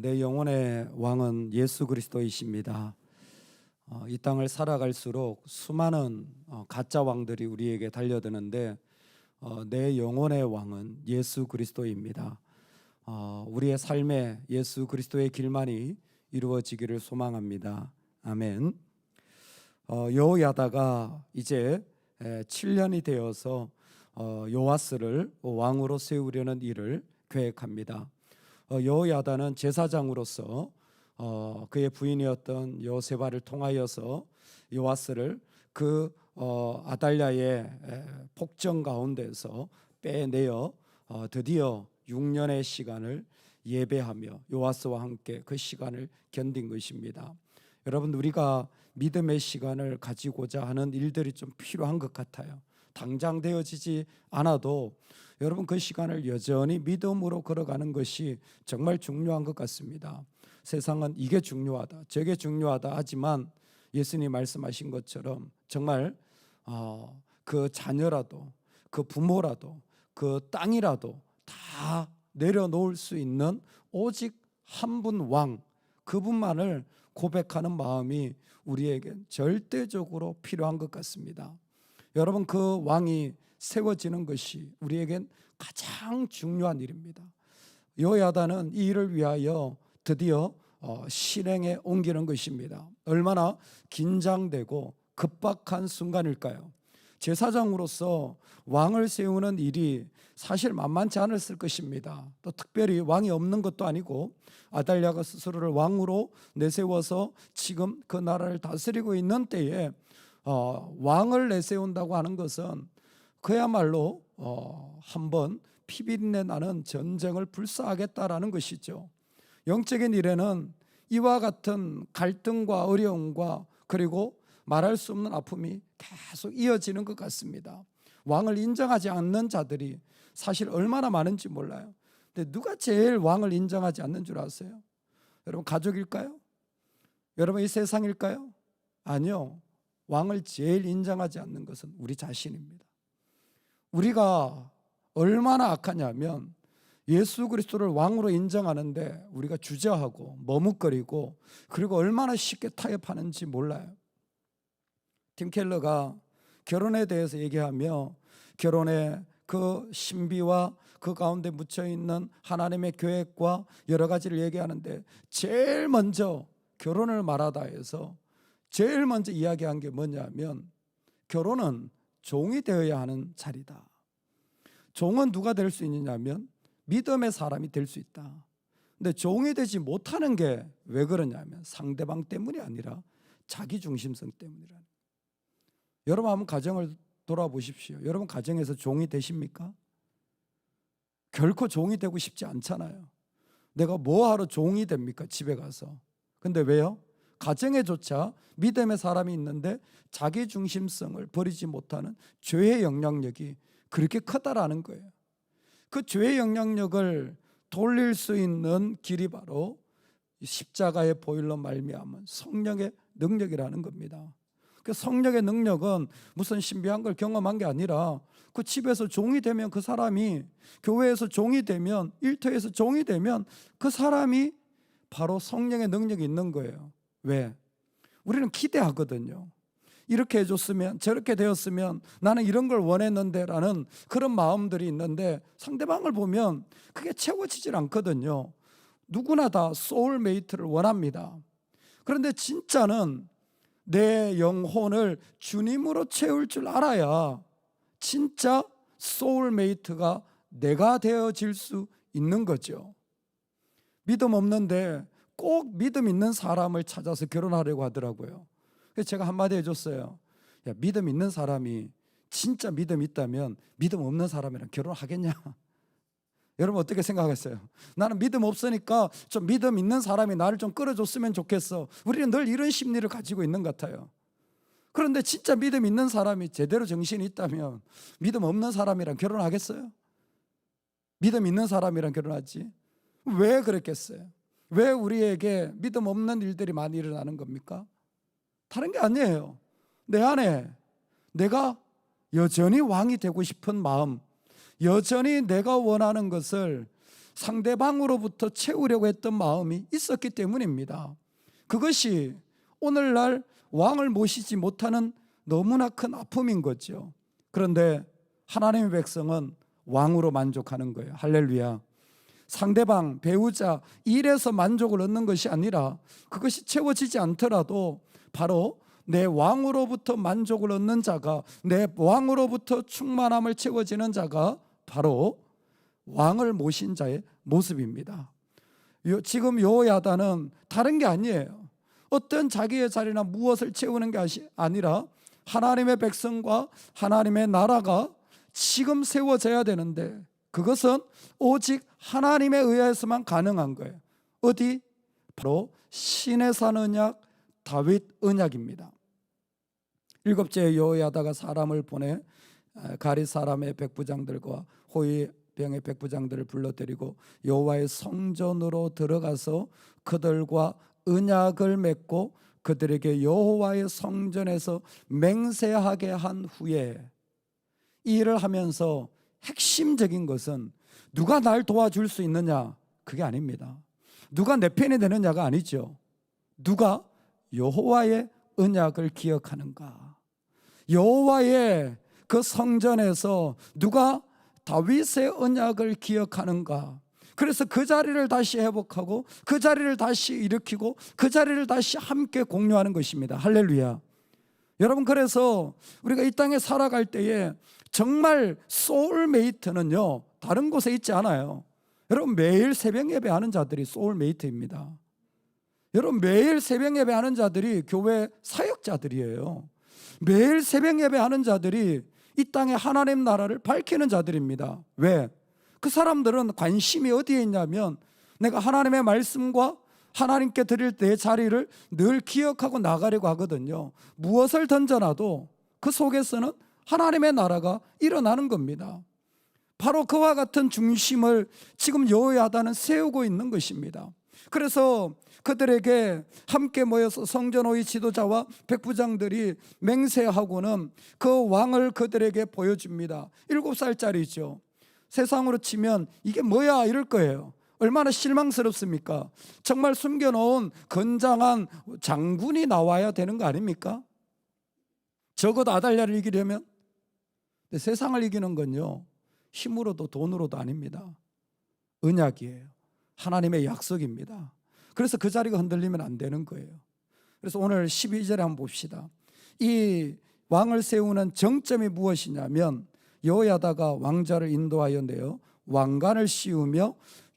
내 영혼의 왕은 예수 그리스도이십니다. 이 땅을 살아갈수록 수많은 가짜 왕들이 우리에게 달려드는데 내 영혼의 왕은 예수 그리스도입니다. 우리의 삶에 예수 그리스도의 길만이 이루어지기를 소망합니다. 아멘. 여호야다가 이제 7년이 되어서 요아스를 왕으로 세우려는 일을 계획합니다. 여호야다는 제사장으로서 그의 부인이었던 여세바를 통하여서 요아스를 그 아달랴의 폭정 가운데서 빼내어 드디어 6년의 시간을 예배하며 요아스와 함께 그 시간을 견딘 것입니다. 여러분, 우리가 믿음의 시간을 가지고자 하는 일들이 좀 필요한 것 같아요. 당장 되어지지 않아도 여러분, 그 시간을 여전히 믿음으로 걸어가는 것이 정말 중요한 것 같습니다. 세상은 이게 중요하다, 저게 중요하다 하지만 예수님이 말씀하신 것처럼 정말 그 자녀라도 그 부모라도 그 땅이라도 다 내려놓을 수 있는 오직 한 분 왕, 그분만을 고백하는 마음이 우리에게 절대적으로 필요한 것 같습니다. 여러분, 그 왕이 세워지는 것이 우리에겐 가장 중요한 일입니다. 여호야다는 이 일을 위하여 드디어 실행에 옮기는 것입니다. 얼마나 긴장되고 급박한 순간일까요? 제사장으로서 왕을 세우는 일이 사실 만만치 않았을 것입니다. 또 특별히 왕이 없는 것도 아니고 아달랴가 스스로를 왕으로 내세워서 지금 그 나라를 다스리고 있는 때에 왕을 내세운다고 하는 것은 그야말로 한번 피비린내 나는 전쟁을 불사하겠다라는 것이죠. 영적인 일에는 이와 같은 갈등과 어려움과 그리고 말할 수 없는 아픔이 계속 이어지는 것 같습니다. 왕을 인정하지 않는 자들이 사실 얼마나 많은지 몰라요. 근데 누가 제일 왕을 인정하지 않는 줄 아세요? 여러분, 가족일까요? 여러분, 이 세상일까요? 아니요. 왕을 제일 인정하지 않는 것은 우리 자신입니다. 우리가 얼마나 악하냐면 예수 그리스도를 왕으로 인정하는데 우리가 주저하고 머뭇거리고 그리고 얼마나 쉽게 타협하는지 몰라요. 팀 켈러가 결혼에 대해서 얘기하며 결혼의 그 신비와 그 가운데 묻혀있는 하나님의 계획과 여러 가지를 얘기하는데 제일 먼저 결혼을 말하다 해서 제일 먼저 이야기한 게 뭐냐면 결혼은 종이 되어야 하는 자리다. 종은 누가 될 수 있느냐면 믿음의 사람이 될 수 있다. 근데 종이 되지 못하는 게 왜 그러냐면 상대방 때문이 아니라 자기 중심성 때문이라. 여러분, 한번 가정을 돌아보십시오. 여러분, 가정에서 종이 되십니까? 결코 종이 되고 싶지 않잖아요. 내가 뭐하러 종이 됩니까? 집에 가서. 근데 왜요? 가정에조차 믿음의 사람이 있는데 자기 중심성을 버리지 못하는 죄의 영향력이 그렇게 크다라는 거예요. 그 죄의 영향력을 돌릴 수 있는 길이 바로 십자가의 보혈로 말미암은 성령의 능력이라는 겁니다. 그 성령의 능력은 무슨 신비한 걸 경험한 게 아니라 그 집에서 종이 되면 그 사람이, 교회에서 종이 되면, 일터에서 종이 되면 그 사람이 바로 성령의 능력이 있는 거예요. 왜? 우리는 기대하거든요. 이렇게 해줬으면, 저렇게 되었으면, 나는 이런 걸 원했는데 라는 그런 마음들이 있는데 상대방을 보면 그게 채워지질 않거든요. 누구나 다 소울메이트를 원합니다. 그런데 진짜는 내 영혼을 주님으로 채울 줄 알아야 진짜 소울메이트가 내가 되어질 수 있는 거죠. 믿음 없는데 꼭 믿음 있는 사람을 찾아서 결혼하려고 하더라고요. 그래서 제가 한마디 해줬어요. 야, 믿음 있는 사람이 진짜 믿음 있다면 믿음 없는 사람이랑 결혼하겠냐? 여러분, 어떻게 생각하겠어요? 나는 믿음 없으니까 좀 믿음 있는 사람이 나를 좀 끌어줬으면 좋겠어. 우리는 늘 이런 심리를 가지고 있는 것 같아요. 그런데 진짜 믿음 있는 사람이 제대로 정신이 있다면 믿음 없는 사람이랑 결혼하겠어요? 믿음 있는 사람이랑 결혼하지? 왜 그랬겠어요? 왜 우리에게 믿음 없는 일들이 많이 일어나는 겁니까? 다른 게 아니에요. 내 안에 내가 여전히 왕이 되고 싶은 마음, 여전히 내가 원하는 것을 상대방으로부터 채우려고 했던 마음이 있었기 때문입니다. 그것이 오늘날 왕을 모시지 못하는 너무나 큰 아픔인 거죠. 그런데 하나님의 백성은 왕으로 만족하는 거예요. 할렐루야. 상대방, 배우자, 일에서 만족을 얻는 것이 아니라 그것이 채워지지 않더라도 바로 내 왕으로부터 만족을 얻는 자가, 내 왕으로부터 충만함을 채워지는 자가 바로 왕을 모신 자의 모습입니다. 지금 여호야다는 다른 게 아니에요. 어떤 자기의 자리나 무엇을 채우는 게 아니라 하나님의 백성과 하나님의 나라가 지금 세워져야 되는데 그것은 오직 하나님에 의해서만 가능한 거예요. 어디? 바로 신의 산 언약, 다윗 언약입니다. 7째 여호야다가 사람을 보내 가리 사람의 백부장들과 호위 병의 백부장들을 불러들이고 여호와의 성전으로 들어가서 그들과 언약을 맺고 그들에게 여호와의 성전에서 맹세하게 한 후에 이 일을 하면서 핵심적인 것은 누가 날 도와줄 수 있느냐, 그게 아닙니다. 누가 내 편이 되느냐가 아니죠. 누가 여호와의 언약을 기억하는가, 여호와의 그 성전에서 누가 다윗의 언약을 기억하는가. 그래서 그 자리를 다시 회복하고 그 자리를 다시 일으키고 그 자리를 다시 함께 공유하는 것입니다. 할렐루야. 여러분, 그래서 우리가 이 땅에 살아갈 때에 정말 소울메이트는요 다른 곳에 있지 않아요. 여러분, 매일 새벽 예배하는 자들이 소울메이트입니다. 여러분, 매일 새벽 예배하는 자들이 교회 사역자들이에요. 매일 새벽 예배하는 자들이 이 땅에 하나님 나라를 밝히는 자들입니다. 왜? 그 사람들은 관심이 어디에 있냐면 내가 하나님의 말씀과 하나님께 드릴 내 자리를 늘 기억하고 나가려고 하거든요. 무엇을 던져놔도 그 속에서는 하나님의 나라가 일어나는 겁니다. 바로 그와 같은 중심을 지금 여호야다는 세우고 있는 것입니다. 그래서 그들에게 함께 모여서 성전호위 지도자와 백부장들이 맹세하고는 그 왕을 그들에게 보여줍니다. 7살짜리죠. 세상으로 치면 이게 뭐야 이럴 거예요. 얼마나 실망스럽습니까? 정말 숨겨놓은 건장한 장군이 나와야 되는 거 아닙니까? 적어도 아달랴를 이기려면. 근데 세상을 이기는 건요 힘으로도 돈으로도 아닙니다. 언약이에요. 하나님의 약속입니다. 그래서 그 자리가 흔들리면 안 되는 거예요. 그래서 오늘 12절에 한번 봅시다. 이 왕을 세우는 정점이 무엇이냐면 여호야다가 왕자를 인도하여 내어 왕관을 씌우며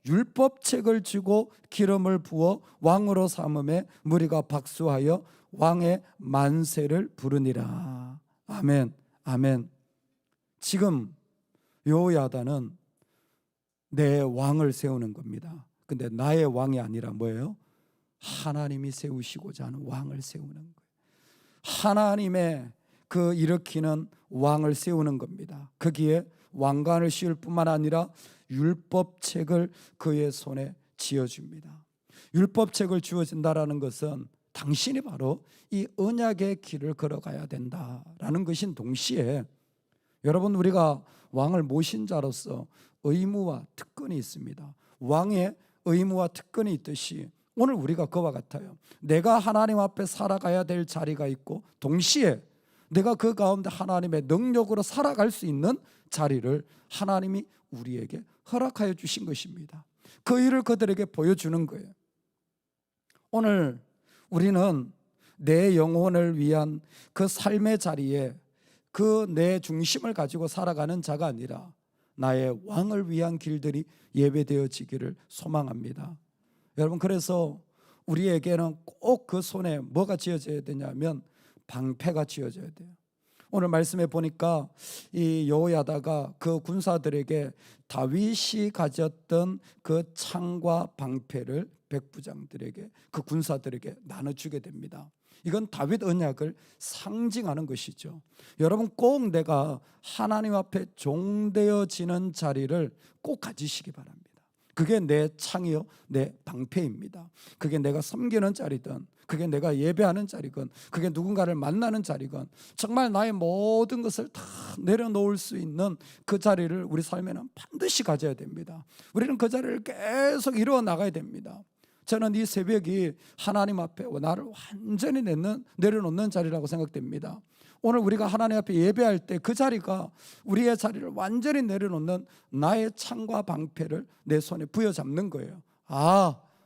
율법책을 주고 기름을 부어 왕으로 삼음에 무리가 박수하여 왕의 만세를 부르니라. 아멘, 아멘. 지금 여호야다는 내 왕을 세우는 겁니다. 근데 나의 왕이 아니라 뭐예요? 하나님이 세우시고자 하는 왕을 세우는 거예요. 하나님의 그 일으키는 왕을 세우는 겁니다. 거기에 왕관을 씌울 뿐만 아니라 율법책을 그의 손에 쥐어줍니다. 율법책을 주어진다라는 것은 당신이 바로 이 언약의 길을 걸어가야 된다라는 것인 동시에 여러분, 우리가 왕을 모신 자로서 의무와 특권이 있습니다. 왕의 의무와 특권이 있듯이 오늘 우리가 그와 같아요. 내가 하나님 앞에 살아가야 될 자리가 있고 동시에 내가 그 가운데 하나님의 능력으로 살아갈 수 있는 자리를 하나님이 우리에게 허락하여 주신 것입니다. 그 일을 그들에게 보여주는 거예요. 오늘 우리는 내 영혼을 위한 그 삶의 자리에 그 내 중심을 가지고 살아가는 자가 아니라 나의 왕을 위한 길들이 예배되어지기를 소망합니다. 여러분, 그래서 우리에게는 꼭 그 손에 뭐가 쥐어져야 되냐면 방패가 쥐어져야 돼요. 오늘 말씀에 보니까 이 여호야다가 그 군사들에게 다윗이 가졌던 그 창과 방패를 백부장들에게, 그 군사들에게 나눠주게 됩니다. 이건 다윗 언약을 상징하는 것이죠. 여러분, 꼭 내가 하나님 앞에 종되어지는 자리를 꼭 가지시기 바랍니다. 그게 내 창이요 내 방패입니다. 그게 내가 섬기는 자리든, 그게 내가 예배하는 자리건, 그게 누군가를 만나는 자리건, 정말 나의 모든 것을 다 내려놓을 수 있는 그 자리를 우리 삶에는 반드시 가져야 됩니다. 우리는 그 자리를 계속 이루어 나가야 됩니다. 저는 이 새벽이 하나님 앞에 나를 완전히 내려놓는 자리라고 생각됩니다. 오늘 우리가 하나님 앞에 예배할 때 그 자리가 우리의 자리를 완전히 내려놓는 나의 창과 방패를 내 손에 부여잡는 거예요.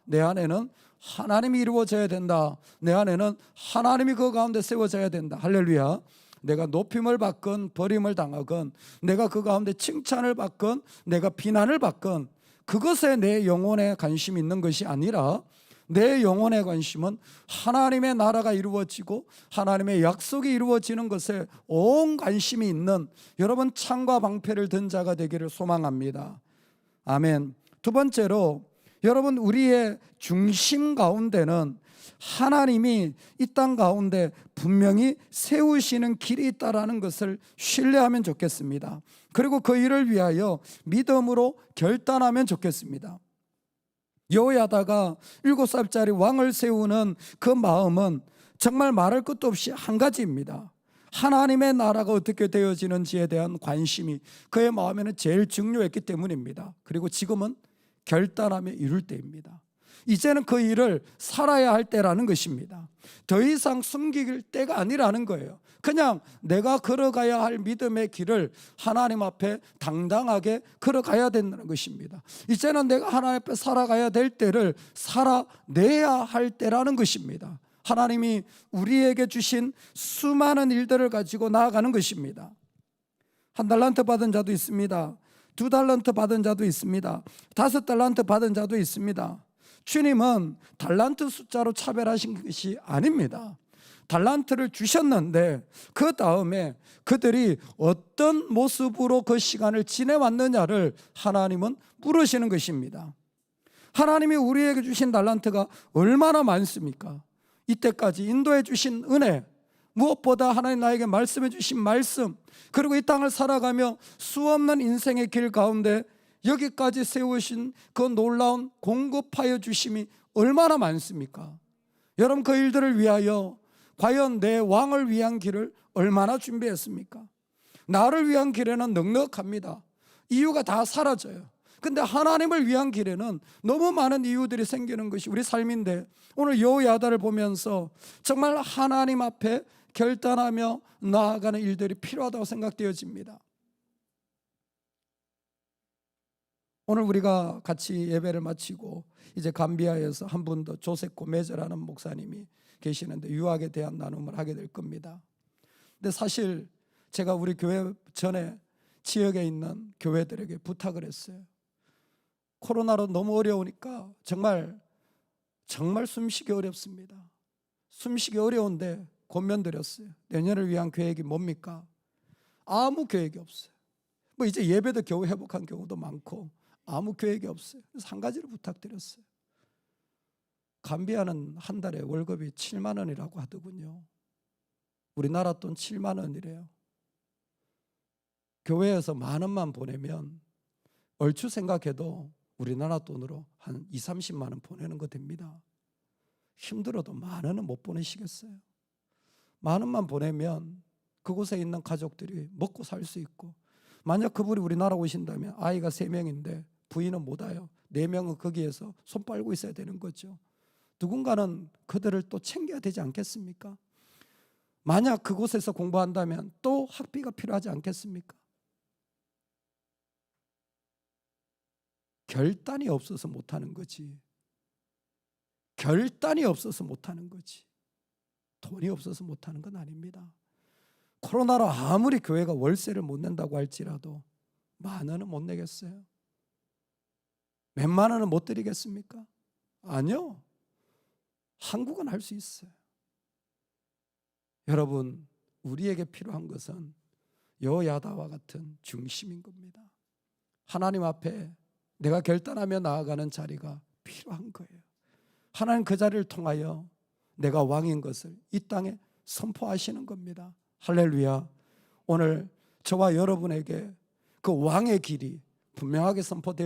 내 안에는 하나님이 이루어져야 된다. 내 안에는 하나님이 그 가운데 세워져야 된다. 할렐루야. 내가 높임을 받건 버림을 당하건, 내가 그 가운데 칭찬을 받건 내가 비난을 받건, 그것에 내 영혼에 관심이 있는 것이 아니라 내 영혼의 관심은 하나님의 나라가 이루어지고 하나님의 약속이 이루어지는 것에 온 관심이 있는 여러분 창과 방패를 든 자가 되기를 소망합니다. 아멘. 두 번째로, 여러분 우리의 중심 가운데는 하나님이 이 땅 가운데 분명히 세우시는 길이 있다라는 것을 신뢰하면 좋겠습니다. 그리고 그 일을 위하여 믿음으로 결단하면 좋겠습니다. 여호야다가 7살짜리 왕을 세우는 그 마음은 정말 말할 것도 없이 한 가지입니다. 하나님의 나라가 어떻게 되어지는지에 대한 관심이 그의 마음에는 제일 중요했기 때문입니다. 그리고 지금은 결단하며 이룰 때입니다. 이제는 그 일을 살아야 할 때라는 것입니다. 더 이상 숨길 때가 아니라는 거예요. 그냥 내가 걸어가야 할 믿음의 길을 하나님 앞에 당당하게 걸어가야 된다는 것입니다. 이제는 내가 하나님 앞에 살아가야 될 때를 살아내야 할 때라는 것입니다. 하나님이 우리에게 주신 수많은 일들을 가지고 나아가는 것입니다. 1달란트 받은 자도 있습니다. 2달란트 받은 자도 있습니다. 5달란트 받은 자도 있습니다. 주님은 달란트 숫자로 차별하신 것이 아닙니다. 달란트를 주셨는데 그 다음에 그들이 어떤 모습으로 그 시간을 지내왔느냐를 하나님은 물으시는 것입니다. 하나님이 우리에게 주신 달란트가 얼마나 많습니까? 이때까지 인도해 주신 은혜, 무엇보다 하나님 나에게 말씀해 주신 말씀, 그리고 이 땅을 살아가며 수없는 인생의 길 가운데 여기까지 세우신 그 놀라운 공급하여 주심이 얼마나 많습니까? 여러분, 그 일들을 위하여 과연 내 왕을 위한 길을 얼마나 준비했습니까? 나를 위한 길에는 넉넉합니다. 이유가 다 사라져요. 근데 하나님을 위한 길에는 너무 많은 이유들이 생기는 것이 우리 삶인데, 오늘 여호야다를 보면서 정말 하나님 앞에 결단하며 나아가는 일들이 필요하다고 생각되어집니다. 오늘 우리가 같이 예배를 마치고 이제 감비아에서 한 분 더 조셉 고메저라는 목사님이 계시는데 유학에 대한 나눔을 하게 될 겁니다. 근데 사실 제가 우리 교회 전에 지역에 있는 교회들에게 부탁을 했어요. 코로나로 너무 어려우니까 정말 숨쉬기 어렵습니다. 숨쉬기 어려운데 권면드렸어요. 내년을 위한 계획이 뭡니까? 아무 계획이 없어요. 뭐 이제 예배도 겨우 회복한 경우도 많고 아무 계획이 없어요. 그래서 한 가지를 부탁드렸어요. 감비아는 한 달에 월급이 7만 원이라고 하더군요. 우리나라 돈 7만 원이래요. 교회에서 만 원만 보내면 얼추 생각해도 우리나라 돈으로 한 2, 30만 원 보내는 거 됩니다. 힘들어도 만 원은 못 보내시겠어요? 만 원만 보내면 그곳에 있는 가족들이 먹고 살 수 있고, 만약 그분이 우리나라 오신다면 아이가 3명인데 부인은 못 와요. 4명은 거기에서 손 빨고 있어야 되는 거죠. 누군가는 그들을 또 챙겨야 되지 않겠습니까? 만약 그곳에서 공부한다면 또 학비가 필요하지 않겠습니까? 결단이 없어서 못하는 거지. 결단이 없어서 못하는 거지. 돈이 없어서 못하는 건 아닙니다. 코로나로 아무리 교회가 월세를 못 낸다고 할지라도 만 원은 못 내겠어요? 몇만 원은 못 드리겠습니까? 아니요. 한국은 할 수 있어요. 여러분, 우리에게 필요한 것은 여호야다와 같은 중심인 겁니다. 하나님 앞에 내가 결단하며 나아가는 자리가 필요한 거예요. 하나님 그 자리를 통하여 내가 왕인 것을 이 땅에 선포하시는 겁니다. 할렐루야. 오늘 저와 여러분에게 그 왕의 길이 분명하게 선포되어